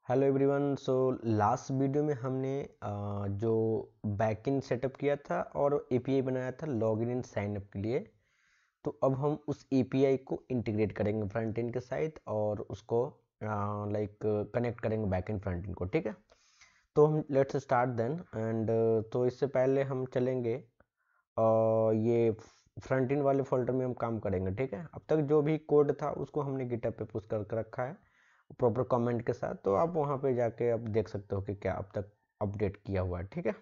Hello everyone. So last video में हमने जो बैकएंड सेटअप किया था और एपीआई बनाया था लॉगिन एंड साइन अप के लिए। तो अब हम उस एपीआई को इंटीग्रेट करेंगे फ्रंट एंड के साथ और उसको लाइक कनेक्ट करेंगे बैकएंड फ्रंट एंड को। ठीक है, तो हम लेट्स स्टार्ट देन एंड तो इससे पहले हम चलेंगे ये फ्रंट एंड वाले फोल्डर में हम काम करेंगे। ठीक है, अब तक जो भी कोड था उसको हमने गिटहब पे पुश करके रखा है प्रॉपर कमेंट के साथ, तो आप वहाँ पे जाके आप देख सकते हो कि क्या अब तक अपडेट किया हुआ है। ठीक है,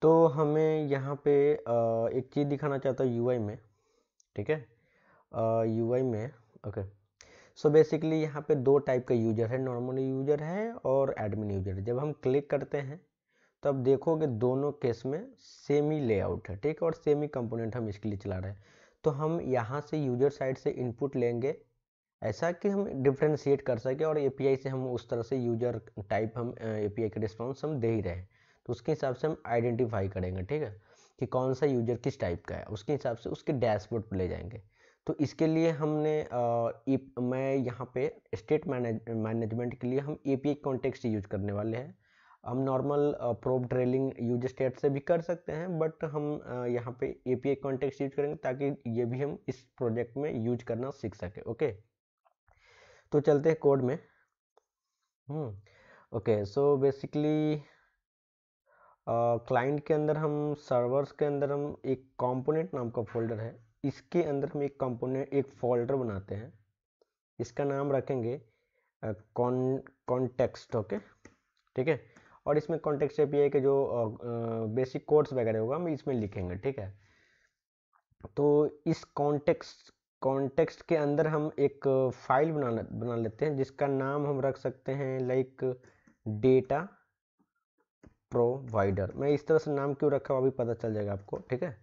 तो हमें यहाँ पे एक चीज़ दिखाना चाहता हूँ यूआई में। ठीक है, यूआई में ओके। सो बेसिकली यहाँ पे दो टाइप का यूजर है, नॉर्मल यूजर है और एडमिन यूजर है। जब हम क्लिक करते हैं तो अब देखोगे दोनों केस में सेम ही लेआउट है। ठीक है, और सेम ही कंपोनेंट हम इसके लिए चला रहे हैं। तो हम यहाँ से यूजर साइड से इनपुट लेंगे ऐसा कि हम डिफ्रेंशिएट कर सके और एपीआई से हम उस तरह से यूजर टाइप हम एपीआई का रिस्पॉन्स हम दे ही रहे हैं, तो उसके हिसाब से हम आइडेंटिफाई करेंगे। ठीक है, कि कौन सा यूजर किस टाइप का है, उसके हिसाब से उसके डैशबोर्ड पर ले जाएंगे। तो इसके लिए हमने मैं यहाँ पे स्टेट मैनेजमेंट के लिए हम एपीआई कॉन्टेक्स्ट यूज करने वाले हैं। हम normal probe trailing use state से भी कर सकते हैं, बट हम यहाँ पे एपीआई कॉन्टेक्स्ट यूज करेंगे ताकि ये भी हम इस प्रोजेक्ट में यूज करना सीख सके। ओके, तो चलते हैं कोड में। ओके, सो बेसिकली क्लाइंट के अंदर हम सर्वर्स के अंदर हम एक कंपोनेंट नाम का फोल्डर है, इसके अंदर हम एक कंपोनेंट एक फोल्डर बनाते हैं। इसका नाम रखेंगे कॉन्टेक्स्ट। ओके, ठीक है, और इसमें कॉन्टेक्स्ट एपीआई के जो बेसिक कोड्स वगैरह होगा हम इसमें लिखेंगे। ठीक है, तो इस कॉन्टेक्स्ट के अंदर हम एक फाइल बना लेते हैं जिसका नाम हम रख सकते हैं लाइक डेटा प्रोवाइडर। मैं इस तरह से नाम क्यों रखा हूँ अभी पता चल जाएगा आपको। ठीक है,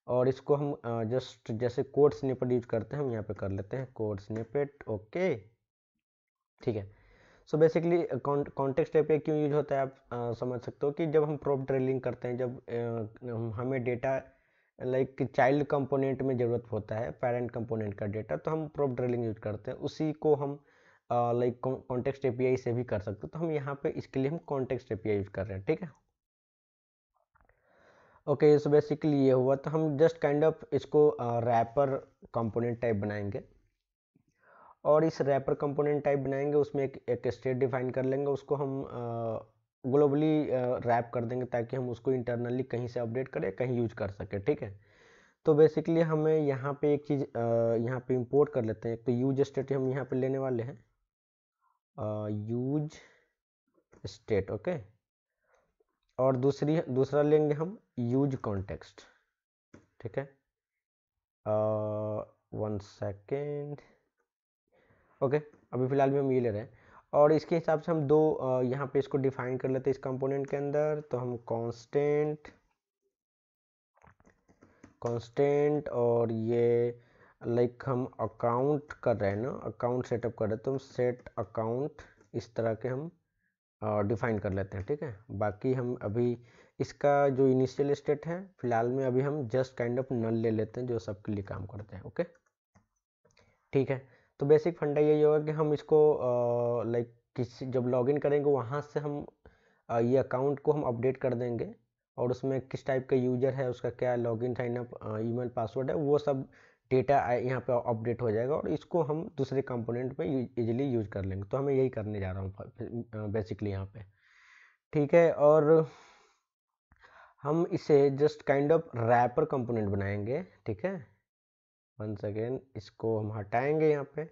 और इसको हम जस्ट जैसे कोड स्निपेट यूज करते हैं हम यहाँ पे कर लेते हैं कोड स्निपेट। ओके, ठीक है। सो बेसिकली कॉन्टेक्स्ट एपीआई क्यों यूज होता है आप समझ सकते हो कि जब हम प्रोब ट्रेलिंग करते हैं, जब हमें डेटा लाइक चाइल्ड कंपोनेंट में ज़रूरत होता है पेरेंट कंपोनेंट का डेटा, तो हम प्रोब ट्रेलिंग यूज करते हैं। उसी को हम लाइक कॉन्टेक्स्ट एपीआई से भी कर सकते हैं, तो हम यहाँ पे इसके लिए हम कॉन्टेक्स्ट एपीआई यूज कर रहे हैं। ठीक है, ओके। सो बेसिकली ये हुआ, तो हम जस्ट काइंड ऑफ इसको रैपर कंपोनेंट टाइप बनाएंगे और इस रैपर कंपोनेंट टाइप बनाएंगे, उसमें एक स्टेट डिफाइन कर लेंगे, उसको हम ग्लोबली रैप कर देंगे ताकि हम उसको इंटरनली कहीं से अपडेट करें कहीं यूज कर सके। ठीक है, तो बेसिकली हमें यहाँ पे एक चीज़ यहाँ पे इंपोर्ट कर लेते हैं। एक तो यूज स्टेट हम यहाँ पे लेने वाले हैं, यूज स्टेट। ओके, और दूसरा लेंगे हम यूज कॉन्टेक्स्ट। ठीक है, वन सेकेंड। ओके, अभी फिलहाल भी हम ये ले रहे हैं और इसके हिसाब से हम दो यहाँ पे इसको डिफाइन कर लेते हैं इस कंपोनेंट के अंदर। तो हम कांस्टेंट और ये लाइक हम अकाउंट कर रहे हैं ना, अकाउंट सेटअप कर रहे हैं, तो हम सेट अकाउंट इस तरह के हम डिफाइन कर लेते हैं। ठीक है, बाकी हम अभी इसका जो इनिशियल स्टेट है फिलहाल में अभी हम जस्ट काइंड ऑफ नल ले लेते हैं जो सबके लिए काम करते हैं। ओके, ठीक है, तो बेसिक फंडा यही होगा कि हम इसको लाइक किसी जब लॉगिन करेंगे वहाँ से हम ये अकाउंट को हम अपडेट कर देंगे और उसमें किस टाइप का यूजर है, उसका क्या login sign up email password है, वो सब डेटा यहाँ पे अपडेट हो जाएगा और इसको हम दूसरे कंपोनेंट में इजीली यूज कर लेंगे। तो हमें यही करने जा रहा हूँ बेसिकली यहाँ पे। ठीक है, और हम इसे just kind of wrapper component बनाएंगे। ठीक है, वंस अगेन इसको हम हटाएंगे, यहाँ पे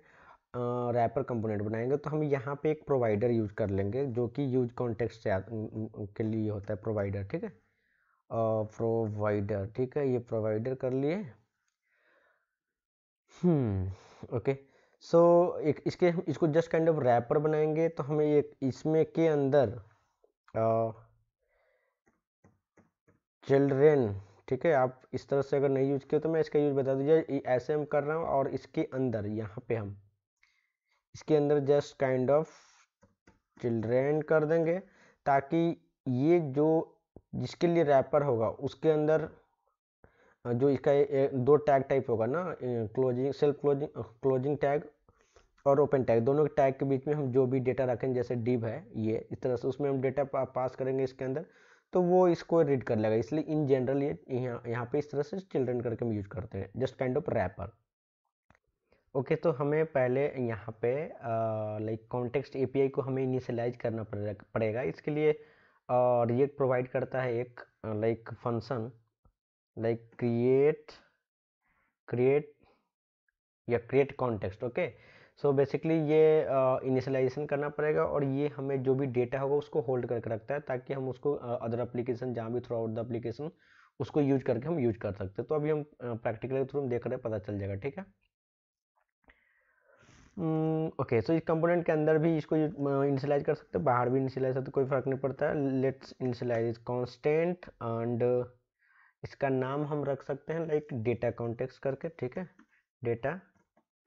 रैपर कंपोनेंट बनाएंगे। तो हम यहाँ पे एक प्रोवाइडर यूज कर लेंगे जो कि यूज कॉन्टेक्स्ट से के लिए होता है प्रोवाइडर। ठीक है, प्रोवाइडर। ठीक है, ये प्रोवाइडर कर लिए। ओके, सो एक इसको जस्ट काइंड ऑफ रैपर बनाएंगे। तो हमें एक इसमें के अंदर चिल्ड्रेन, ठीक है, आप इस तरह से अगर नहीं यूज किया तो मैं इसका यूज बता दीजिए। ऐसे हम कर रहे हैं और इसके अंदर यहाँ पे हम इसके अंदर जस्ट काइंड ऑफ चिल्ड्रेन कर देंगे ताकि ये जो जिसके लिए रैपर होगा उसके अंदर जो इसका दो टैग टाइप होगा ना, क्लोजिंग सेल्फ क्लोजिंग टैग और ओपन टैग, दोनों के टैग के बीच में हम जो भी डेटा रखें, जैसे div है ये इस तरह से, उसमें हम डेटा पास करेंगे इसके अंदर, तो वो इसको रीड कर लेगा। इसलिए इन जनरल ये यहाँ पे इस तरह से चिल्ड्रन करके हम यूज करते हैं, just kind of wrapper. Okay, तो हमें पहले यहाँ पे लाइक कॉन्टेक्स्ट एपीआई को हमें इनिशियलाइज करना पड़ेगा। इसके लिए रिएक्ट प्रोवाइड करता है एक लाइक फंक्शन लाइक क्रिएट या create context. Okay, so basically ये इनिशियलाइजेशन करना पड़ेगा, और ये हमें जो भी डेटा होगा उसको होल्ड करके रखता है, ताकि हम उसको अदर एप्लीकेशन जहाँ भी थ्रू आउट द एप्लीकेशन उसको यूज करके हम यूज कर सकते हैं। तो अभी हम प्रैक्टिकल थ्रू हम देख रहे हैं, पता चल जाएगा, ठीक है। ओके, सो इस कंपोनेंट के अंदर भी इसको इनिशियलाइज कर सकते हैं, बाहर भी इनिशियलाइज करते, कोई फर्क नहीं पड़ता है। लेट्स इनिशियलाइज कांस्टेंट, एंड इसका नाम हम रख सकते हैं लाइक डेटा कॉन्टेक्स्ट करके, ठीक है, डेटा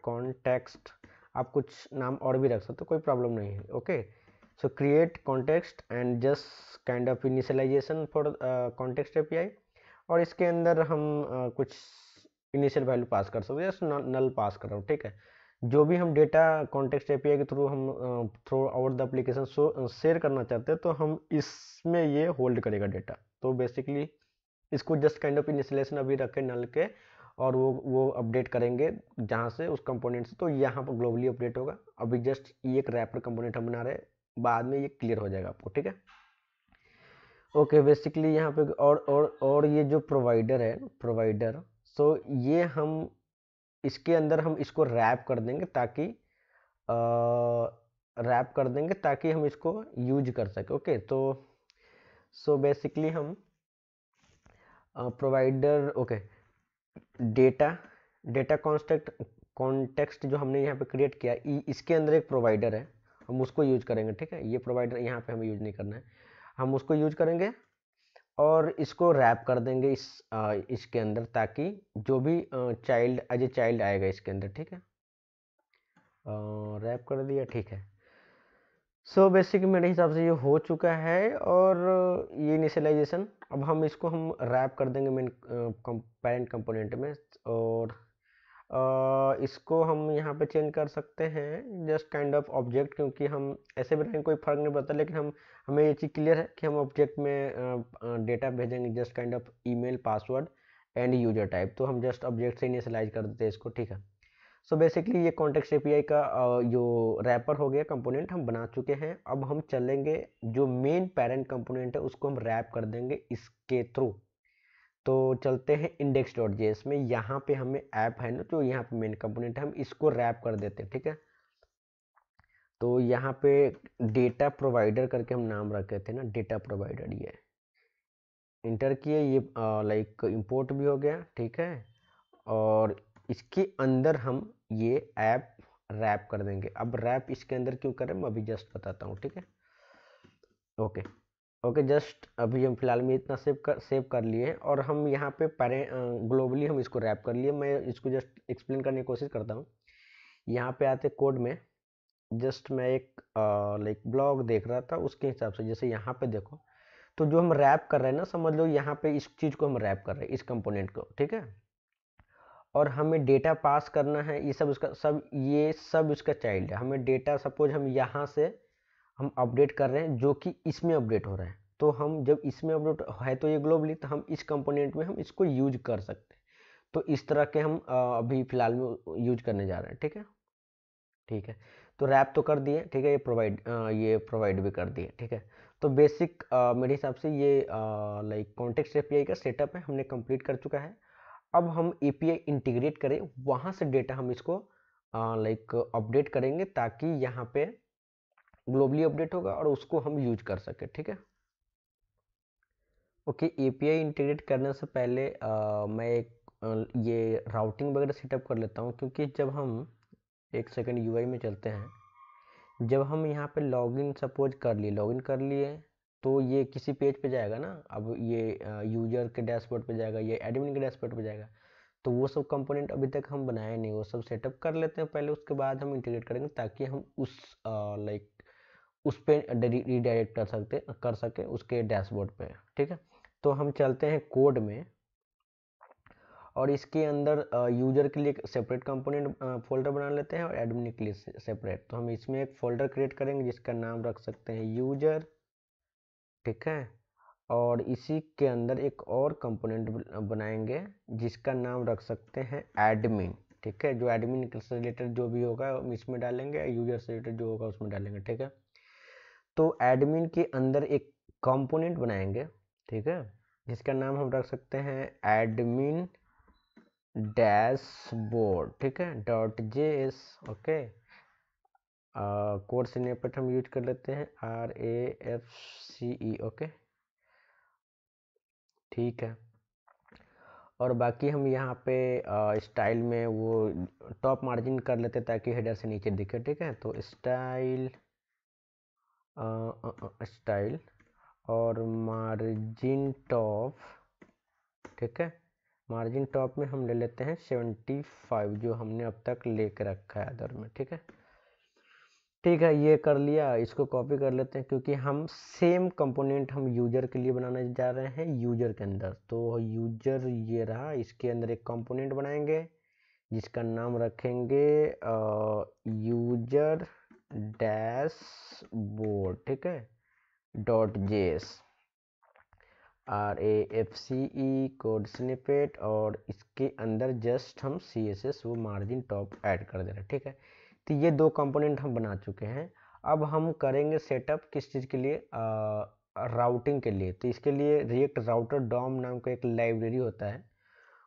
कॉन्टेक्स्ट। आप कुछ नाम और भी रख सकते हो, कोई प्रॉब्लम नहीं है। Okay, so create context and just kind of initialisation for context API, और इसके अंदर हम कुछ इनिशियल वैल्यू पास कर सकते हैं, जस्ट नल पास कर रहा हूँ, ठीक है। जो भी हम डेटा कॉन्टेक्स्ट एपीआई के थ्रू हम through out the application share करना चाहते हैं, तो हम इसमें ये होल्ड करेगा डेटा। तो बेसिकली इसको जस्ट काइंड ऑफ इनिशियलाइजेशन अभी रखें नल के, और वो अपडेट करेंगे जहाँ से उस कंपोनेंट से, तो यहाँ पर ग्लोबली अपडेट होगा। अभी जस्ट ये एक रैपर कंपोनेंट हम बना रहे हैं, बाद में ये क्लियर हो जाएगा आपको, ठीक है। ओके, बेसिकली यहाँ पे और ये जो प्रोवाइडर है, प्रोवाइडर, सो ये हम इसके अंदर हम इसको रैप कर देंगे, ताकि हम इसको यूज कर सके। ओके, तो सो बेसिकली हम प्रोवाइडर, ओके, डेटा कॉन्टेक्स्ट जो हमने यहाँ पे क्रिएट किया, इसके अंदर एक प्रोवाइडर है, हम उसको यूज करेंगे, ठीक है। ये प्रोवाइडर यहाँ पे हमें यूज नहीं करना है, हम उसको यूज करेंगे और इसको रैप कर देंगे इसके अंदर, ताकि जो भी चाइल्ड एज ए चाइल्ड आएगा इसके अंदर, ठीक है। रैप कर दिया, ठीक है। सो बेसिक मेरे हिसाब से ये हो चुका है, और ये इनिशियलाइजेशन अब हम इसको हम रैप कर देंगे मेन पेरेंट कंपोनेंट में, और इसको हम यहाँ पे चेंज कर सकते हैं जस्ट काइंड ऑफ ऑब्जेक्ट, क्योंकि हम ऐसे भी रहेंगे कोई फर्क नहीं पड़ता, लेकिन हमें ये चीज़ क्लियर है कि हम ऑब्जेक्ट में डेटा भेजेंगे just kind of email, password and user type. तो हम जस्ट ऑब्जेक्ट से इनिशियलाइज कर देते हैं इसको, ठीक है। सो बेसिकली ये कॉन्टेक्स्ट एपीआई का जो रैपर हो गया, कंपोनेंट हम बना चुके हैं। अब हम चलेंगे जो मेन पेरेंट कंपोनेंट है उसको हम रैप कर देंगे इसके थ्रू। तो चलते हैं index.js में, यहाँ पे हमें ऐप है ना, तो यहाँ पे मेन कंपोनेंट है, हम इसको रैप कर देते हैं, ठीक है। तो यहाँ पे डेटा प्रोवाइडर करके हम नाम रखे थे ना, डेटा प्रोवाइडर, ये इंटर किए, ये लाइक इंपोर्ट भी हो गया, ठीक है। और इसके अंदर हम ये ऐप रैप कर देंगे। अब रैप इसके अंदर क्यों करें मैं अभी जस्ट बताता हूँ, ठीक है। ओके, जस्ट अभी हम फिलहाल में इतना सेव कर लिए, और हम यहाँ पे ग्लोबली हम इसको रैप कर लिए। मैं इसको जस्ट एक्सप्लेन करने की कोशिश करता हूँ। यहाँ पे आते कोड में, जस्ट मैं एक लाइक ब्लॉग देख रहा था, उसके हिसाब से जैसे यहाँ पे देखो, तो जो हम रैप कर रहे हैं ना, समझ लो यहाँ पे इस चीज़ को हम रैप कर रहे हैं, इस कंपोनेंट को, ठीक है। और हमें डेटा पास करना है, ये सब इसका चाइल्ड है। हमें डेटा सपोज हम यहाँ से हम अपडेट कर रहे हैं, जो कि इसमें अपडेट हो रहा है, तो हम जब इसमें अपडेट है तो ये ग्लोबली, तो हम इस कंपोनेंट में हम इसको यूज कर सकते हैं। तो इस तरह के हम अभी फिलहाल में यूज करने जा रहे हैं, ठीक है। ठीक है, तो रैप तो कर दिए, ठीक है, ये प्रोवाइड भी कर दिए, ठीक है। तो बेसिक मेरे हिसाब से ये लाइक कॉन्टेक्स्ट एपीआई का सेटअप है, हमने कंप्लीट कर चुका है। अब हम एपीआई इंटीग्रेट करें, वहाँ से डेटा हम इसको लाइक अपडेट करेंगे, ताकि यहाँ पे ग्लोबली अपडेट होगा और उसको हम यूज कर सके, ठीक है। ओके, एपीआई इंटीग्रेट करने से पहले मैं एक ये राउटिंग वगैरह सेटअप कर लेता हूँ, क्योंकि जब हम एक सेकंड यूआई में चलते हैं, जब हम यहाँ पे लॉगिन सपोज लॉगिन कर लिए, तो ये किसी पेज पे जाएगा ना। अब ये यूजर के डैशबोर्ड पे जाएगा, ये एडमिन के डैशबोर्ड पे जाएगा। तो वो सब कंपोनेंट अभी तक हम बनाए नहीं, वो सब सेटअप कर लेते हैं पहले, उसके बाद हम इंटीग्रेट करेंगे, ताकि हम उस लाइक उस पर रीडायरेक्ट कर सके उसके डैशबोर्ड पे, ठीक है। तो हम चलते हैं कोड में, और इसके अंदर यूजर के लिए सेपरेट कंपोनेंट फोल्डर बना लेते हैं और एडमिन के लिए सेपरेट। तो हम इसमें एक फोल्डर क्रिएट करेंगे जिसका नाम रख सकते हैं यूजर, ठीक है। और इसी के अंदर एक और कंपोनेंट बनाएंगे जिसका नाम रख सकते हैं एडमिन, ठीक है। जो एडमिन से रिलेटेड जो भी होगा इसमें डालेंगे, यूजर से रिलेटेड जो होगा उसमें डालेंगे, ठीक है। तो एडमिन के अंदर एक कंपोनेंट बनाएंगे, ठीक है, जिसका नाम हम रख सकते हैं एडमिन डैशबोर्ड, ठीक है, .js, ओके। कोड स्निपेट हम यूज कर लेते हैं RAFCE, ओके, ठीक है। और बाकी हम यहाँ पे स्टाइल में वो टॉप मार्जिन कर लेते हैं ताकि हेडर से नीचे दिखे, ठीक है। तो स्टाइल और मार्जिन टॉप, ठीक है। मार्जिन टॉप में हम ले लेते हैं 75 जो हमने अब तक लेके रखा है अदर में, ठीक है। ठीक है, ये कर लिया, इसको कॉपी कर लेते हैं क्योंकि हम सेम कंपोनेंट हम यूजर के लिए बनाने जा रहे हैं यूजर के अंदर। तो यूजर ये रहा, इसके अंदर एक कंपोनेंट बनाएंगे जिसका नाम रखेंगे यूजर डैशबोर्ड, ठीक है, .js RAFCE कोड स्निपेट, और इसके अंदर जस्ट हम CSS वो मार्जिन टॉप ऐड कर दे रहे हैं, ठीक है। तो ये दो कंपोनेंट हम बना चुके हैं। अब हम करेंगे सेटअप किस चीज़ के लिए, राउटिंग के लिए। तो इसके लिए रिएक्ट राउटर डॉम नाम का एक लाइब्रेरी होता है,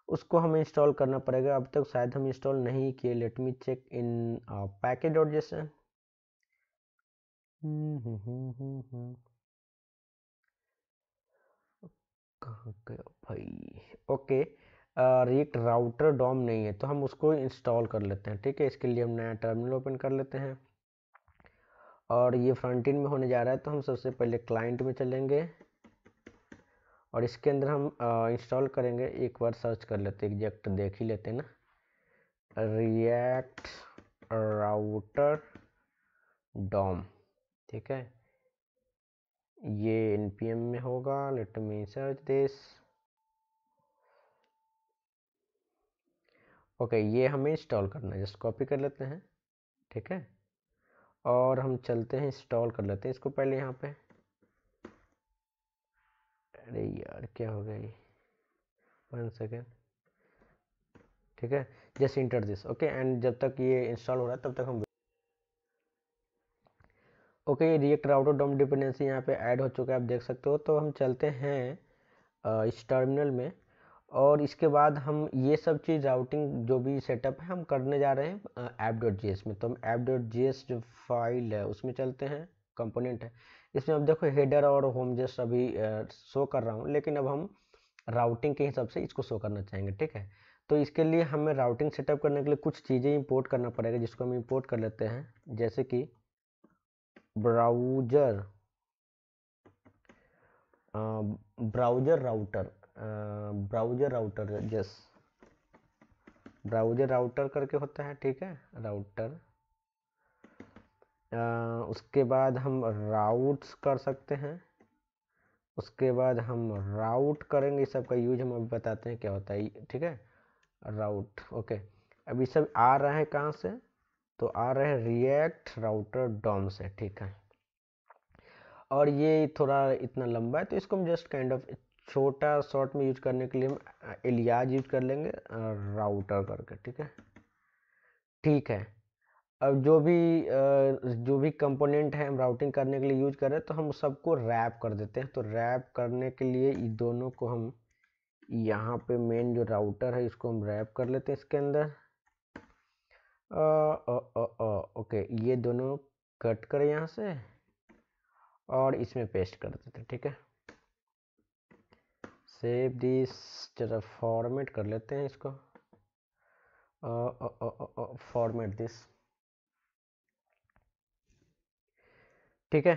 उसको हमें इंस्टॉल करना पड़ेगा। अब तक शायद हम इंस्टॉल नहीं किए, late me check in package.json। कहाँ गया भाई, ओके। रिएक्ट राउटर डॉम नहीं है तो हम उसको इंस्टॉल कर लेते हैं, ठीक है। इसके लिए हम नया टर्मिनल ओपन कर लेते हैं और ये फ्रंट एंड में होने जा रहा है। तो हम सबसे पहले क्लाइंट में चलेंगे और इसके अंदर हम इंस्टॉल करेंगे। एक बार सर्च कर लेते हैं, एग्जैक्ट देख ही लेते हैं ना, रिएक्ट राउटर डॉम, ठीक है। ये npm में होगा, let me search this, okay. ये हमें इंस्टॉल करना है, जस्ट कॉपी कर लेते हैं, ठीक है। और हम चलते हैं इंस्टॉल कर लेते हैं इसको पहले यहाँ पे। अरे यार क्या हो गया ये, 1 सेकेंड, ठीक है। Just inter this, okay. And जब तक ये इंस्टॉल हो रहा है तब तक हम okay. React Router DOM dependency यहाँ पे ऐड हो चुका है, आप देख सकते हो। तो हम चलते हैं इस टर्मिनल में और इसके बाद हम ये सब चीज़ राउटिंग जो भी सेटअप है हम करने जा रहे हैं app.js में। तो हम app.js जो फाइल है उसमें चलते हैं, कंपोनेंट है इसमें। अब देखो हेडर और होम जस्ट अभी शो कर रहा हूँ, लेकिन अब हम राउटिंग के हिसाब से इसको शो करना चाहेंगे, ठीक है। तो इसके लिए हमें राउटिंग सेटअप करने के लिए कुछ चीज़ें इंपोर्ट करना पड़ेगा, जिसको हम इंपोर्ट कर लेते हैं, जैसे कि ब्राउजर ब्राउजर राउटर जस ब्राउजर राउटर करके होता है, ठीक है, राउटर। उसके बाद हम राउट्स कर सकते हैं, उसके बाद हम राउट करेंगे। इस सब का यूज हम अभी बताते हैं क्या होता है, ठीक है, राउट, ओके। अब ये सब आ रहा है कहाँ से, तो आ रहे हैं रिएक्ट राउटर डॉम से, ठीक है। और ये थोड़ा इतना लंबा है तो इसको हम जस्ट काइंड ऑफ छोटा शॉर्ट में यूज करने के लिए हम एलियाज यूज कर लेंगे राउटर करके, ठीक है, ठीक है। अब जो भी कंपोनेंट है हम राउटिंग करने के लिए यूज कर रहे हैं तो हम सबको रैप कर देते हैं। तो रैप करने के लिए इन दोनों को हम यहाँ पे मेन जो राउटर है इसको हम रैप कर लेते हैं इसके अंदर। ओके, ये दोनों कट करें यहाँ से और इसमें पेस्ट कर देते हैं, ठीक है। सेव दिस, जरा फॉर्मेट कर लेते हैं इसको, फॉर्मेट दिस, ठीक है।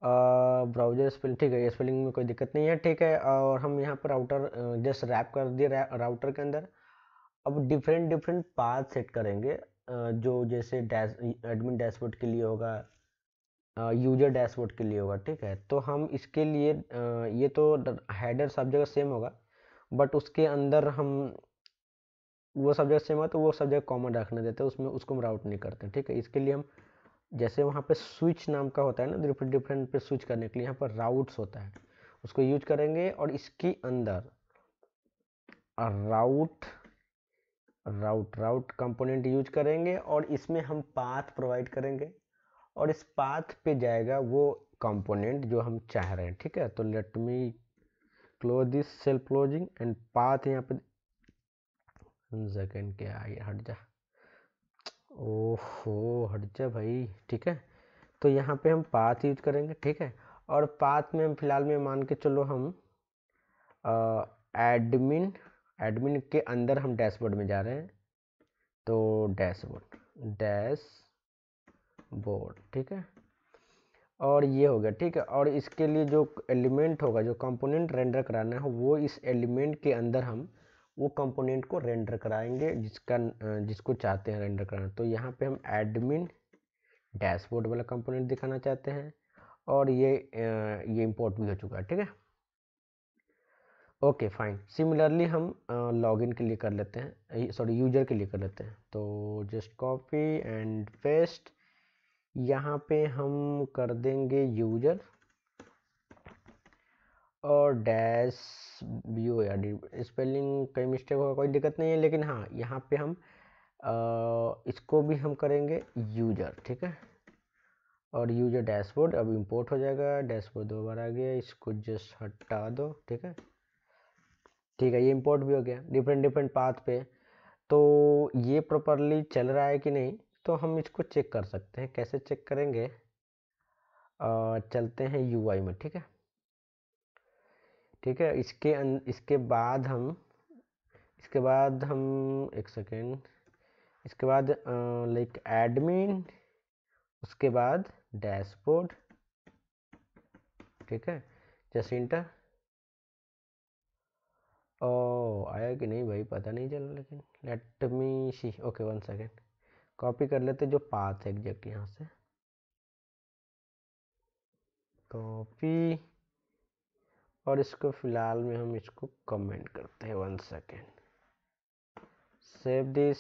ब्राउजर स्पेलिंग, ठीक है, स्पेलिंग में कोई दिक्कत नहीं है, ठीक है। और हम यहाँ पर राउटर जस्ट रैप कर दिए राउटर के अंदर। अब डिफरेंट पाथ सेट करेंगे, जो जैसे एडमिन डैशबोर्ड के लिए होगा, यूजर डैशबोर्ड के लिए होगा, ठीक है। तो हम इसके लिए ये तो हेडर सब जगह सेम होगा, बट उसके अंदर हम वो सब जगह सेम है तो वो सब जगह कॉमन रखने देते हैं, उसमें उसको हम राउट नहीं करते। ठीक है, इसके लिए हम जैसे वहाँ पे स्विच नाम का होता है ना, डिफरेंट डिफरेंट पे स्विच करने के लिए, यहाँ पर राउट्स होता है, उसको यूज करेंगे। और इसके अंदर राउट राउट राउट कंपोनेंट यूज करेंगे और इसमें हम पाथ प्रोवाइड करेंगे और इस पाथ पे जाएगा वो कंपोनेंट जो हम चाह रहे हैं। ठीक है, तो let me close this self closing and path यहाँ पे सेकेंड क्या है, हट जा, ओहो हट जा भाई। ठीक है, तो यहाँ पे हम पाथ यूज करेंगे। ठीक है, और पाथ में हम फिलहाल में मान के चलो हम एडमिन एडमिन के अंदर हम डैशबोर्ड में जा रहे हैं, तो डैशबोर्ड। ठीक है, और ये हो गया। ठीक है, और इसके लिए जो एलिमेंट होगा, जो कंपोनेंट रेंडर कराना है, वो इस एलिमेंट के अंदर हम वो कंपोनेंट को रेंडर कराएंगे जिसको चाहते हैं रेंडर कराना। तो यहाँ पे हम एडमिन डैशबोर्ड वाला कंपोनेंट दिखाना चाहते हैं और ये इंपोर्ट भी हो चुका है। ठीक है, ओके फाइन। सिमिलरली हम लॉगिन के लिए कर लेते हैं, सॉरी यूजर के लिए कर लेते हैं। तो जस्ट कॉपी एंड पेस्ट, यहाँ पे हम कर देंगे यूजर और डैश व्यू। यार स्पेलिंग कहीं मिस्टेक होगा, कोई दिक्कत नहीं है, लेकिन हाँ यहाँ पे हम इसको भी हम करेंगे यूजर। ठीक है, और यूजर डैशबोर्ड अब इंपोर्ट हो जाएगा, डैशबोर्ड 2 बार आ गया, इसको जस्ट हटा दो। ठीक है, ठीक है, ये इंपोर्ट भी हो गया डिफरेंट डिफरेंट पाथ पे। तो ये प्रॉपरली चल रहा है कि नहीं, तो हम इसको चेक कर सकते हैं। कैसे चेक करेंगे, चलते हैं यूआई में। ठीक है, ठीक है, इसके बाद हम एक सेकेंड, इसके बाद लाइक एडमिन, उसके बाद डैशबोर्ड। ठीक है, जस्ट इंटर। ओ आया कि नहीं भाई पता नहीं चला, लेकिन लेट मी सी। ओके 1 सेकेंड, कॉपी कर लेते जो पाथ है एग्जैक्ट यहाँ से, कॉपी, और इसको फिलहाल में हम इसको कमेंट करते हैं। 1 सेकेंड, सेव दिस।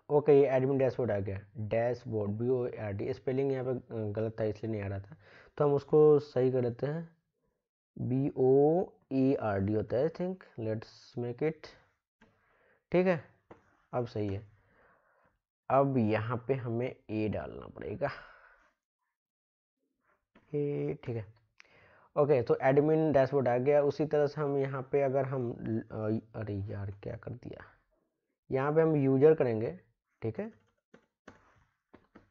ओके, ये एडमिन डैशबोर्ड आ गया। डैशबोर्ड BORD, स्पेलिंग यहाँ पे गलत था इसलिए नहीं आ रहा था, तो हम उसको सही कर देते हैं। BOERD होता है I think, let's make it. ठीक है, अब सही है। अब यहाँ पे हमें ए डालना पड़ेगा, ए। ठीक है, ओके, तो एडमिन डैशबोर्ड आ गया। उसी तरह से हम यहाँ पे अगर हम अरे यार क्या कर दिया, यहाँ पे हम यूजर करेंगे। ठीक है,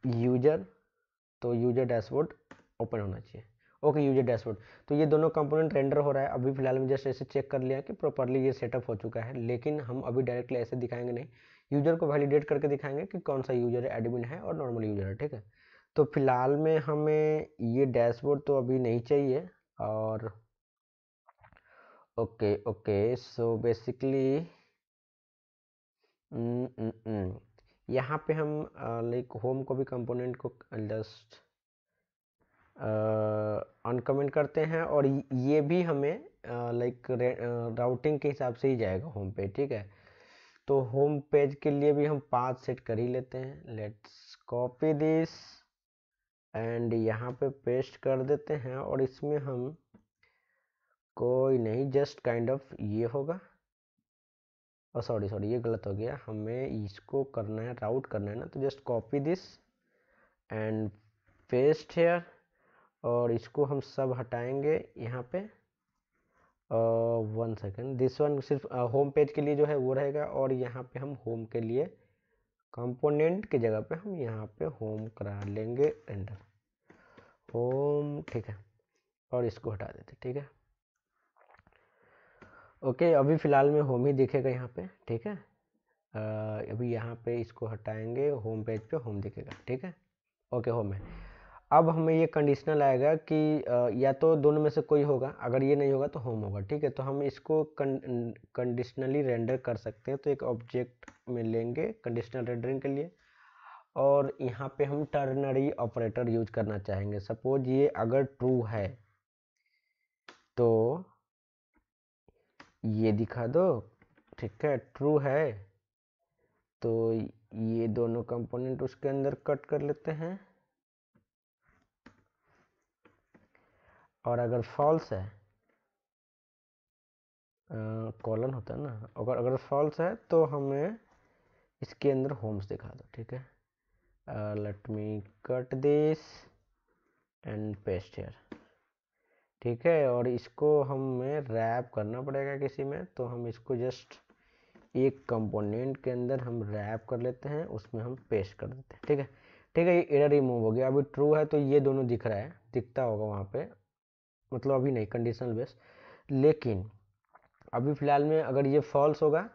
यूजर, तो यूजर डैशबोर्ड ओपन होना चाहिए। ओके, यूजर डैशबोर्ड, तो ये दोनों कंपोनेंट रेंडर हो रहा है अभी फिलहाल में। जस्ट ऐसे चेक कर लिया कि प्रॉपरली ये सेटअप हो चुका है, लेकिन हम अभी डायरेक्टली ऐसे दिखाएंगे नहीं, यूजर को वैलिडेट करके दिखाएंगे कि कौन सा यूजर है, एडमिन है और नॉर्मल यूजर है। ठीक है, तो फिलहाल में हमें ये डैशबोर्ड तो अभी नहीं चाहिए। और ओके ओके, सो बेसिकली यहाँ पे हम लाइक होम को भी कंपोनेंट को जस्ट अनकमेंट करते हैं, और ये भी हमें लाइक राउटिंग के हिसाब से ही जाएगा होम पेज। ठीक है, तो होम पेज के लिए भी हम पाथ सेट कर ही लेते हैं। लेट्स कॉपी दिस एंड यहाँ पे पेस्ट कर देते हैं, और इसमें हम कोई नहीं, जस्ट काइंड ऑफ ये होगा। और सॉरी ये गलत हो गया, हमें इसको करना है, राउट करना है ना, तो just copy this and paste here, और इसको हम सब हटाएंगे यहाँ पे। 1 सेकेंड, दिस वन सिर्फ होम पेज के लिए जो है वो रहेगा, और यहाँ पे हम होम के लिए कंपोनेंट की जगह पे हम यहाँ पे होम करा लेंगे एंटर होम। ठीक है, और इसको हटा देते। ठीक है, ओके, अभी फ़िलहाल में होम ही दिखेगा यहाँ पे। ठीक है, अभी यहाँ पे इसको हटाएंगे, होम पेज पे होम दिखेगा। ठीक है, ओके, होम है। अब हमें ये कंडीशनल आएगा कि या तो दोनों में से कोई होगा, अगर ये नहीं होगा तो होम होगा। ठीक है, तो हम इसको कंडीशनली रेंडर कर सकते हैं। तो एक ऑब्जेक्ट में लेंगे कंडीशनल रेंडरिंग के लिए, और यहाँ पे हम टर्नरी ऑपरेटर यूज करना चाहेंगे। सपोज ये अगर ट्रू है तो ये दिखा दो, ठीक है। ट्रू है तो ये दोनों कंपोनेंट उसके अंदर कट कर लेते हैं, और अगर फॉल्स है, कॉलन होता है ना, अगर फॉल्स है तो हमें इसके अंदर होम्स दिखा दो, ठीक है। Let me cut this and paste here, ठीक है। और इसको हमें रैप करना पड़ेगा किसी में, तो हम इसको जस्ट एक कंपोनेंट के अंदर हम रैप कर लेते हैं, उसमें हम पेस्ट कर देते हैं, ठीक है। ठीक है, ये एरर रिमूव हो गया। अभी ट्रू है तो ये दोनों दिख रहा है, दिखता होगा वहाँ पे, मतलब अभी नहीं, कंडीशनल बेस। लेकिन अभी फिलहाल में अगर ये फॉल्स होगा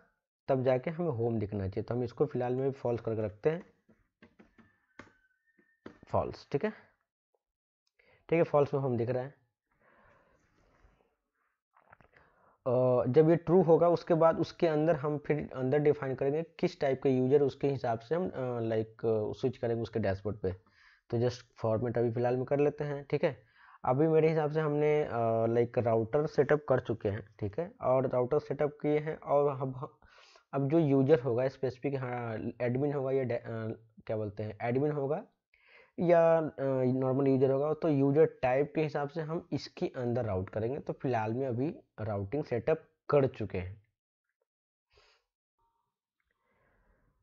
तब जाके हमें होम दिखना चाहिए, तो हम इसको फिलहाल में भी फॉल्स करके रखते हैं, फॉल्स, ठीक है। ठीक है, फॉल्स में होम दिख रहा है। जब ये ट्रू होगा उसके बाद उसके अंदर हम फिर अंदर डिफाइन करेंगे किस टाइप के यूजर, उसके हिसाब से हम लाइक स्विच करेंगे उसके डैशबोर्ड पे। तो जस्ट फॉर्मेट अभी फिलहाल में कर लेते हैं, ठीक है। अभी मेरे हिसाब से हमने लाइक राउटर सेटअप कर चुके हैं, ठीक है, और राउटर सेटअप किए हैं। और अब जो यूजर होगा स्पेसिफिक, हाँ एडमिन होगा या क्या बोलते हैं, एडमिन होगा या नॉर्मल यूजर होगा, तो यूजर टाइप के हिसाब से हम इसके अंदर राउट करेंगे। तो फिलहाल में अभी राउटिंग सेटअप कर चुके हैं।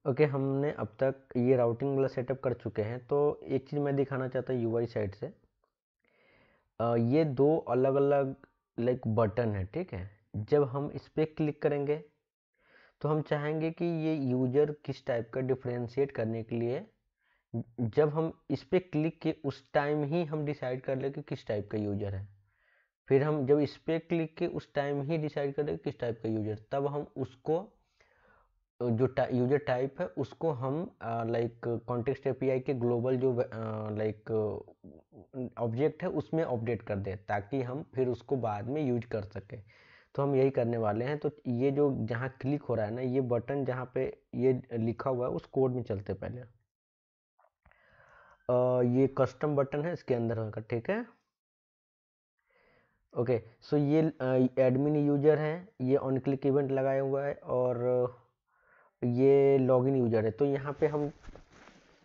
ओके, हमने अब तक ये राउटिंग वाला सेटअप कर चुके हैं। तो एक चीज़ मैं दिखाना चाहता हूँ यूआई साइड से। ये दो अलग अलग लाइक बटन है, ठीक है। जब हम इस पर क्लिक करेंगे तो हम चाहेंगे कि ये यूजर किस टाइप का डिफ्रेंशिएट करने के लिए, जब हम इस पर क्लिक किए उस टाइम ही हम डिसाइड कर ले कि किस टाइप का यूजर है। फिर हम जब इस पर क्लिक किए उस टाइम ही डिसाइड कर ले किस टाइप का यूजर, तब हम उसको जो यूजर टाइप है उसको हम लाइक कॉन्टेक्स्ट एपीआई के ग्लोबल जो लाइक ऑब्जेक्ट है उसमें अपडेट कर दे, ताकि हम फिर उसको बाद में यूज कर सके। तो हम यही करने वाले हैं। तो ये जो जहाँ क्लिक हो रहा है ना, ये बटन जहाँ पे ये लिखा हुआ है उस कोड में चलते पहले। ये कस्टम बटन है, इसके अंदर होगा, ठीक है। ओके, सो ये एडमिन यूजर है, ये ऑन क्लिक इवेंट लगाया हुआ है, और ये लॉगिन यूजर है। तो यहाँ पे हम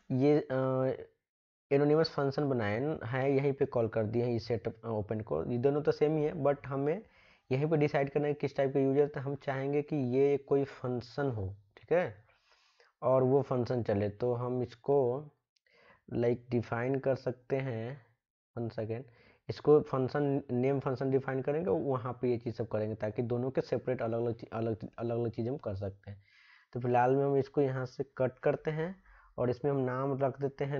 ये एनोनिमस फंक्शन बनाए हैं, यहीं पे कॉल कर दिए हैं इस सेटअप ओपन को। ये दोनों तो सेम ही है, बट हमें यहीं पे डिसाइड करना है किस टाइप का यूजर। तो हम चाहेंगे कि ये कोई फंक्शन हो, ठीक है, और वो फंक्शन चले। तो हम इसको लाइक डिफाइन कर सकते हैं, 1 सेकेंड, इसको फंक्शन नेम फंक्शन डिफाइन करेंगे, वहाँ पे ये चीज़ सब करेंगे, ताकि दोनों के सेपरेट अलग अलग अलग चीज़ हम कर सकते हैं। तो फिलहाल में हम इसको यहाँ से कट करते हैं, और इसमें हम नाम रख देते हैं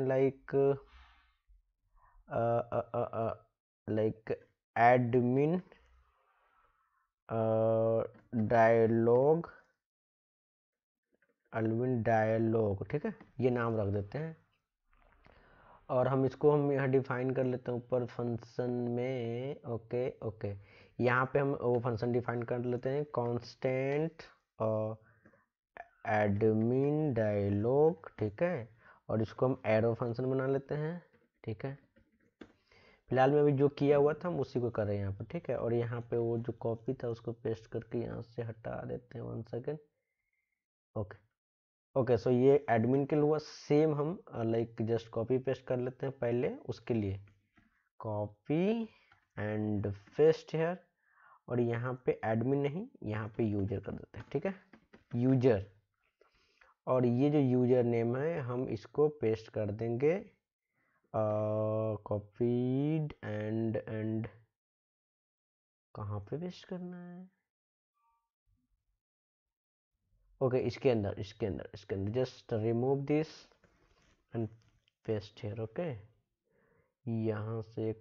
like admin dialogue, admin dialogue, ठीक है, ये नाम रख देते हैं। और हम इसको हम यहाँ डिफाइन कर लेते हैं ऊपर फंक्शन में। ओके ओके, यहाँ पे हम वो फंक्शन डिफाइन कर लेते हैं, कांस्टेंट एडमिन डायलॉग, ठीक है। और इसको हम एरो फंक्शन बना लेते हैं, ठीक है। फिलहाल में अभी जो किया हुआ था हम उसी को कर रहे हैं यहाँ पर, ठीक है। और यहाँ पे वो जो कॉपी था उसको पेस्ट करके यहाँ से हटा देते हैं, 1 सेकेंड। ओके ओके, सो ये एडमिन के लिए हुआ, सेम हम लाइक जस्ट कॉपी पेस्ट कर लेते हैं पहले उसके लिए, कॉपी एंड पेस्ट हेयर। और यहाँ पे एडमिन नहीं, यहाँ पे यूजर कर देते हैं, ठीक है, यूजर। और ये जो यूजर नेम है हम इसको पेस्ट कर देंगे, कॉपीड एंड कहाँ पे पेस्ट करना है। ओके, इसके अंदर just remove this and paste here. Okay, यहाँ से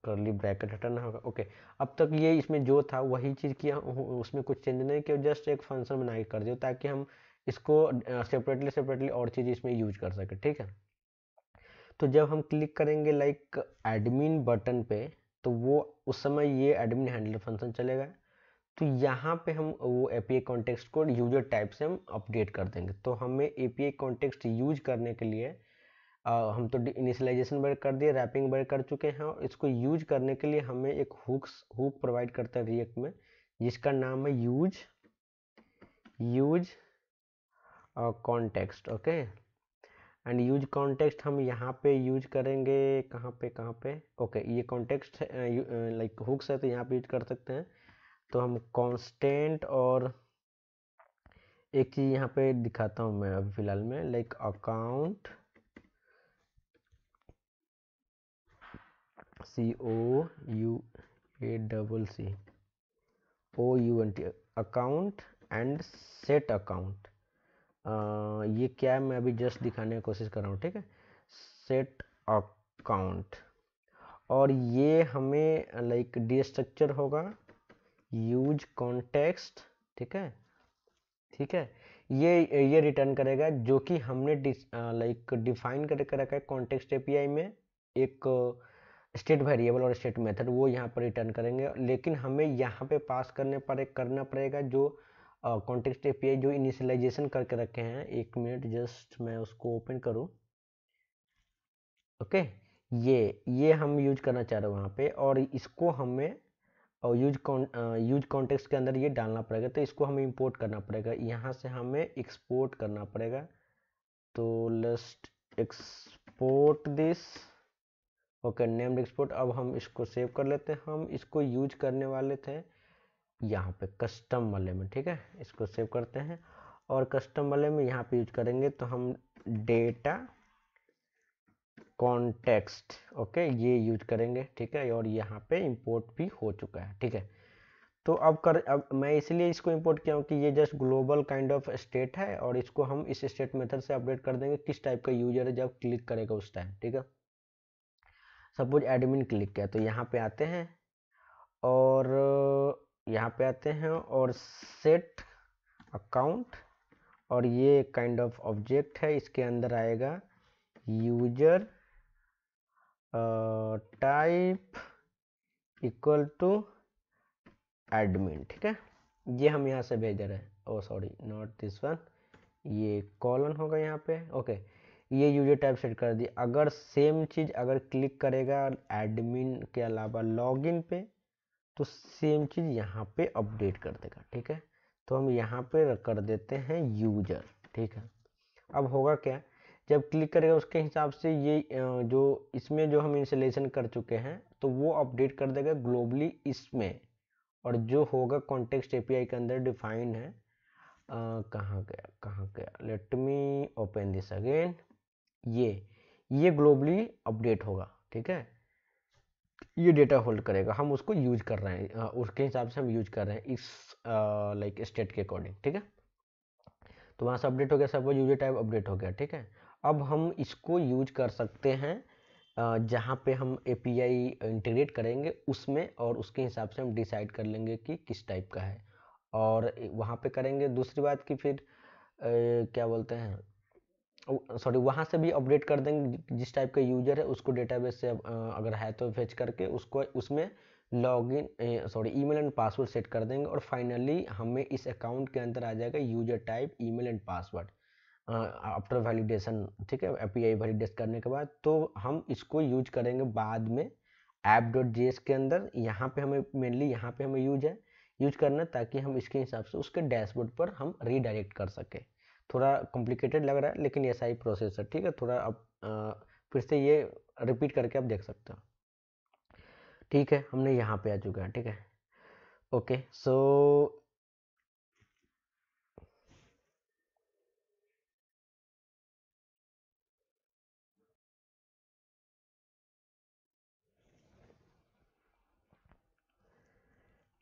करली ब्रैकेट हटाना होगा। ओके, अब तक ये इसमें जो था वही चीज़ किया, उसमें कुछ चेंज नहीं किया, जस्ट एक फंक्शन बना के कर दिया ताकि हम इसको सेपरेटली और चीज़ इसमें यूज कर सके, ठीक है। तो जब हम क्लिक करेंगे लाइक एडमिन बटन पे, तो वो उस समय ये एडमिन हैंडलर फंक्शन चलेगा। तो यहाँ पे हम वो एपीआई कॉन्टेक्स्ट को यूजर टाइप से हम अपडेट कर देंगे। तो हमें एपीआई कॉन्टेक्स्ट यूज करने के लिए हम तो इनिशियलाइजेशन वर्क कर दिए, रैपिंग वर्क कर चुके हैं, और इसको यूज करने के लिए हमें एक हुक प्रोवाइड करता है रिएक्ट में, जिसका नाम है use context. Okay, and use context हम यहाँ पे यूज करेंगे, कहाँ पे ओके, ये कॉन्टेक्स्ट लाइक हुक्स है तो यहाँ पे यूज कर सकते हैं। तो हम कांस्टेंट, और एक चीज यहाँ पे दिखाता हूँ मैं अभी फिलहाल में, like account COUNT account and set account. ये क्या है मैं अभी जस्ट दिखाने की कोशिश कर रहा हूँ, ठीक है। सेट अकाउंट, और ये हमें लाइक डी स्ट्रक्चर होगा यूज कॉन्टेक्स्ट, ठीक है, ठीक है। ये रिटर्न करेगा जो कि हमने लाइक डिफाइन करके रखा है कॉन्टेक्स्ट एपीआई में, एक स्टेट वेरिएबल और स्टेट मेथड, वो यहाँ पर रिटर्न करेंगे। लेकिन हमें यहाँ पे पास करना पड़ेगा जो कॉन्टेक्स्ट एपीआई जो इनिशियलाइजेशन करके रखे हैं। एक मिनट, जस्ट मैं उसको ओपन करूँ। ओके, ये हम यूज करना चाह रहे हैं वहाँ पे, और इसको हमें और यूज कॉन्टेक्स्ट के अंदर ये डालना पड़ेगा। तो इसको हमें इंपोर्ट करना पड़ेगा, यहाँ से हमें एक्सपोर्ट करना पड़ेगा। तो let's export this, okay, named export. अब हम इसको सेव कर लेते हैं। हम इसको यूज करने वाले थे यहाँ पे कस्टम वाले में, ठीक है। इसको सेव करते हैं, और कस्टम वाले में यहाँ पे यूज करेंगे तो हम डेटा कॉन्टेक्स्ट, ओके, ये यूज करेंगे, ठीक है। और यहाँ पे इंपोर्ट भी हो चुका है, ठीक है। तो अब मैं इसलिए इसको इंपोर्ट किया हूँ कि ये just global kind of state है, और इसको हम इस स्टेट मेथड से अपडेट कर देंगे किस टाइप का यूजर है जब क्लिक करेगा उस टाइम, ठीक है। सपोज एडमिन क्लिक किया तो यहाँ पे आते हैं, और और सेट अकाउंट, और ये काइंड ऑफ ऑब्जेक्ट है, इसके अंदर आएगा user type equal to admin, ठीक है। ये हम यहाँ से भेज रहे हैं, oh sorry not this one, ये कॉलन होगा यहाँ पे, ओके। ये यूजर टाइप सेट कर दी। अगर सेम चीज अगर क्लिक करेगा एडमिन के अलावा लॉगिन पे, तो सेम चीज यहाँ पे अपडेट कर देगा, ठीक है। तो हम यहाँ पे कर देते हैं यूजर, ठीक है। अब होगा क्या, जब क्लिक करेगा उसके हिसाब से ये जो इसमें जो हम इंस्टॉलेशन कर चुके हैं तो वो अपडेट कर देगा ग्लोबली इसमें, और जो होगा कॉन्टेक्स्ट एपीआई के अंदर डिफाइन है, कहाँ गया, let me open this again, ये ग्लोबली अपडेट होगा, ठीक है। ये डेटा होल्ड करेगा, हम उसको यूज कर रहे हैं, उसके हिसाब से हम यूज कर रहे हैं इस लाइक स्टेट के अकॉर्डिंग, ठीक है। तो वहाँ से अपडेट हो गया, सपोज यूजर टाइप अपडेट हो गया, ठीक है। अब हम इसको यूज कर सकते हैं जहाँ पे हम एपीआई इंटीग्रेट करेंगे उसमें, और उसके हिसाब से हम डिसाइड कर लेंगे कि किस टाइप का है, और वहाँ पे करेंगे। दूसरी बात कि फिर क्या बोलते हैं, सॉरी, वहाँ से भी अपडेट कर देंगे जिस टाइप का यूजर है उसको डेटाबेस से अगर है तो फेच करके उसको उसमें login email and password set कर देंगे, और फाइनली हमें इस अकाउंट के अंदर आ जाएगा user type email and password after validation, ठीक है, एपीआई वैलिडेट करने के बाद। तो हम इसको यूज करेंगे बाद में app.js के अंदर। यहाँ पे हमें मेनली यहाँ पे हमें यूज करना, ताकि हम इसके हिसाब से उसके डैशबोर्ड पर हम रीडायरेक्ट कर सके। थोड़ा कॉम्प्लिकेटेड लग रहा है लेकिन ऐसा ही प्रोसेस है, ठीक है। थोड़ा अब फिर से ये रिपीट करके आप देख सकते हो, ठीक है। हमने यहाँ पे आ चुका है, ठीक है, ओके। सो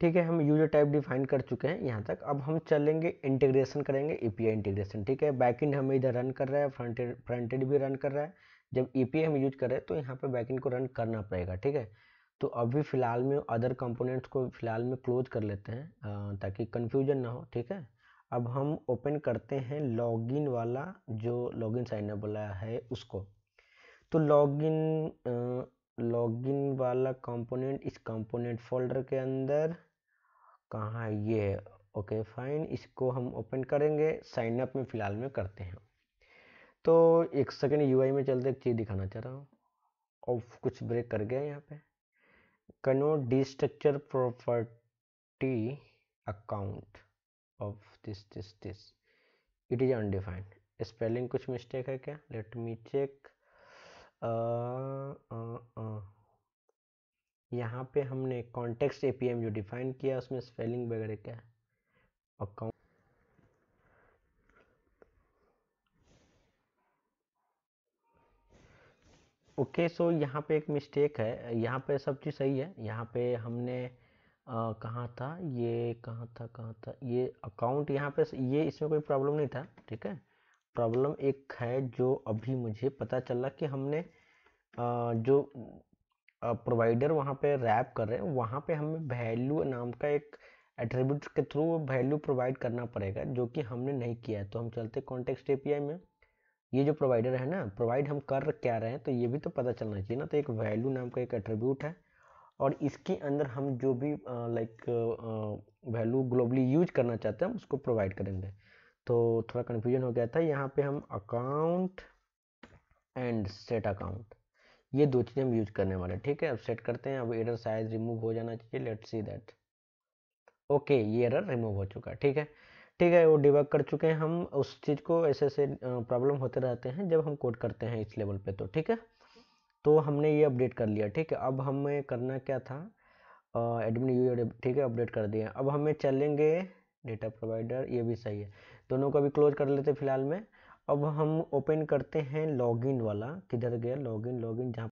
ठीक है, हम यूजर टाइप डिफाइन कर चुके हैं यहाँ तक। अब हम चलेंगे इंटीग्रेशन करेंगे, एपीआई इंटीग्रेशन, ठीक है। बैकएंड हमें इधर रन कर रहा है, फ्रंट एंड भी रन कर रहा है। जब एपीआई हम यूज कर रहे हैं तो यहाँ पे बैकएंड को रन करना पड़ेगा, ठीक है। तो अभी फिलहाल में अदर कंपोनेंट्स को फिलहाल में क्लोज कर लेते हैं ताकि कन्फ्यूजन ना हो, ठीक है। अब हम ओपन करते हैं लॉगिन वाला, जो लॉगिन साइन अप वाला है उसको। तो लॉगिन वाला कंपोनेंट इस कंपोनेंट फोल्डर के अंदर कहाँ है ये? ओके फाइन, इसको हम ओपन करेंगे, साइन अप में फिलहाल में करते हैं। तो एक सेकेंड, यूआई में चलते एक चीज़ दिखाना चाह रहा हूँ। और कुछ ब्रेक कर गया यहाँ पे। cannot destructure property account of this it is undefined। Spelling कुछ मिस्टेक है क्या? Let me check. यहाँ पे हमने कॉन्टेक्स्ट एपीआई में जो डिफाइन किया उसमें स्पेलिंग वगैरह क्या है? अकाउंट ओके, सो यहाँ पे एक मिस्टेक है, यहाँ पे सब चीज़ सही है। यहाँ पे हमने कहाँ था ये, कहाँ था ये अकाउंट, यहाँ पे ये इसमें कोई प्रॉब्लम नहीं था, ठीक है। प्रॉब्लम एक है जो अभी मुझे पता चला कि हमने जो प्रोवाइडर वहाँ पे रैप कर रहे हैं, वहाँ पे हमें वैल्यू नाम का एक एट्रीब्यूट के थ्रू वैल्यू प्रोवाइड करना पड़ेगा, जो कि हमने नहीं किया है। तो हम चलते कॉन्टेक्स्ट एपीआई में। ये जो प्रोवाइडर है ना, प्रोवाइड हम कर क्या रहे हैं, तो ये भी तो पता चलना चाहिए ना। तो एक वैल्यू नाम का एक एट्रीब्यूट है, और इसके अंदर हम जो भी लाइक वैल्यू ग्लोबली यूज करना चाहते हैं उसको प्रोवाइड करेंगे। तो थोड़ा कन्फ्यूजन हो गया था। यहाँ पे हम अकाउंट एंड सेट अकाउंट, ये दो चीज़ें हम यूज करने वाले, ठीक है। अब सेट करते हैं। अब एरर शायद रिमूव हो जाना चाहिए, लेट्स सी दैट। ओके, ये एरर रिमूव हो चुका है, ठीक है। ठीक है, वो डिबग कर चुके हैं हम उस चीज़ को। ऐसे ऐसे प्रॉब्लम होते रहते हैं जब हम कोड करते हैं इस लेवल पे, तो ठीक है। तो हमने ये अपडेट कर लिया, ठीक है। अब हमें करना क्या था, एडमिन यूजर, ठीक है, अपडेट कर दिया। अब हमें चलेंगे डेटा प्रोवाइडर, ये भी सही है। दोनों को अभी क्लोज कर लेते फिलहाल में। अब हम ओपन करते हैं लॉगिन वाला। किधर गया लॉगिन? जहाँ